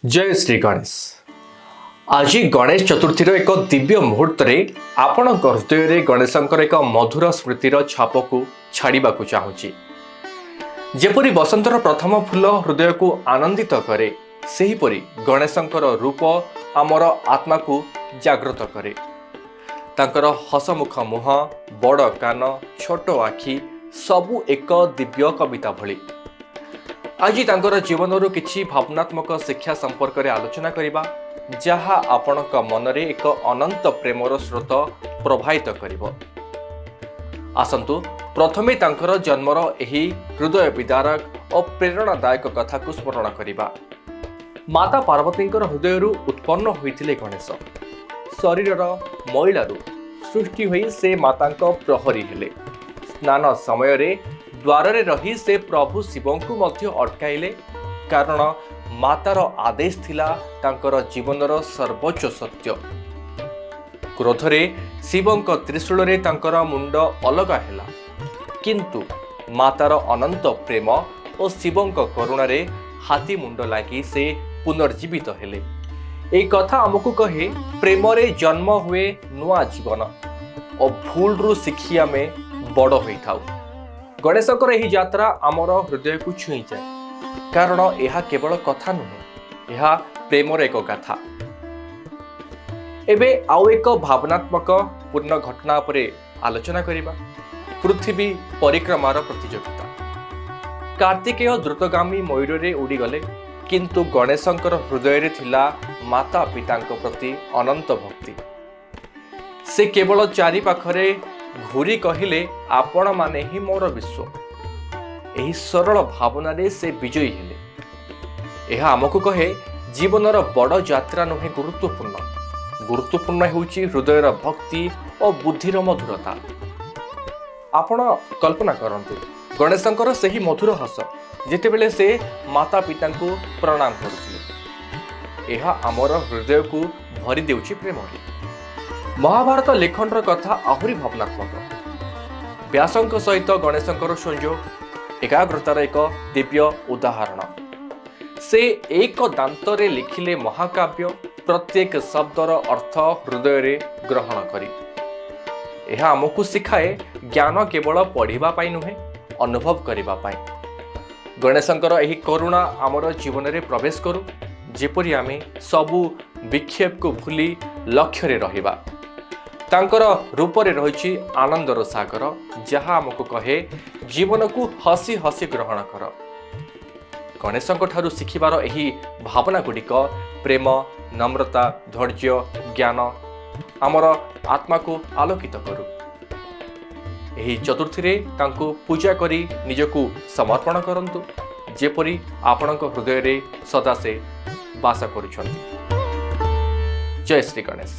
जय श्री गणेश। आज गणेश चतुर्थी एक दिव्य मुहूर्त आपण हृदय में गणेशंकर एक मधुर स्मृतिर छाप को छाड़ा चाहूँगी। जेपरी बसंतर प्रथम फूल हृदय को आनंदित करे सेहीपरि गणेशंकर रूप आमर आत्मा को जागृत करे। तांकर हसमुख मुह, बड़ कान, छोट आखि सबू एक दिव्य कविता भली। आज तांकर जीवन किछि भावनात्मक शिक्षा संपर्क में आलोचना करिबा जहा आपणक मनरे एक अनंत प्रेमर स्रोत प्रवाहित करिवो। आसंतु प्रथमे तांकर जन्मर एही हृदय विदारक और प्रेरणादायक कथा को स्मरण करिबा। माता पार्वतींकर हृदयरु उत्पन्न होइथिले गणेश। शरीरर मैलारु सृष्टि होई से मातांक प्रहरी हेले। स्नान समय रे द्वारे रही से प्रभु शिव को मध्य अटकाइले, कारण मातार आदेश थिला तांकर जीवनर सर्वोच्च सत्य। क्रोधरे शिवंक त्रिशूल रे तांकर मुंड अलगा हेला, किंतु मातार अनंत प्रेम और शिवंक करुणा रे हाथी मुंड लागी से पुनर्जीवित हेले। एक कथा हमकु कहे प्रेम रे जन्म हुए नुआ जीवन और भूल रु शिखी आमे बड़ होई थाउ। गणेशकर यही यात्रा आमर हृदय को छुई जाए, कारण यह केवल कथा नुहे, यह प्रेमर एक गाथा। एबे आउ एक भावनात्मक पूर्ण घटना पर आलोचना करिबा। पृथ्वी परिक्रमार प्रतियोगिता। कार्तिकेय द्रुतगामी मयूर रे उड़ी गले, किंतु गणेशंकर हृदय रे थिला माता पितांक प्रति अनंत भक्ति। से केवल चारि पाखरे घूरी कहिले आपण माने ही मोर विश्व। एही सरल भावना रे से विजयी हेले। यह आमको कहे जीवनर बड़ यात्रा नुहे गुरुत्वपूर्ण होउची हृदयर भक्ति और बुद्धिर मधुरता। आपण कल्पना करंतु गणेशंकर सही मधुर हस जेतेबेले से माता पिता को प्रणाम करुथिले। यह आमर हृदय को भरी देउची प्रेम रे। महाभारत लेखनर कथा आहुरी भावनात्मक। व्यासंक सहित गणेशंकर संयोग एकाग्रतार एक दिव्य उदाहरण। से एक दांतरे लिखिले महाकाव्य, प्रत्येक शब्दर अर्थ हृदय रे ग्रहण करी। यह आमको शिखाए ज्ञान केवल पढ़िबा पाई नुहे, अनुभव करिबा पाई। गणेशंकर एही करुणा आमर जीवन रे प्रवेश करू, जेपरि आमे सबु विक्षेप को भूली लक्ष्य रे रहिबा। तांकर रूप रे रहिछि आनंदर सागर, जहा हमको कहे जीवन को हसी हसी ग्रहण कर। गणेशंक ठारू शिखिबार एही भावना गुड़िक प्रेम, नम्रता, धैर्य, ज्ञान आमर आत्मा को आलोकित करू। एही चतुर्थी रे तांको पूजा करी निजको समर्पण करंतु, जेपरि आपणक हृदय रे सदा से वास करुछंती। जय श्री गणेश।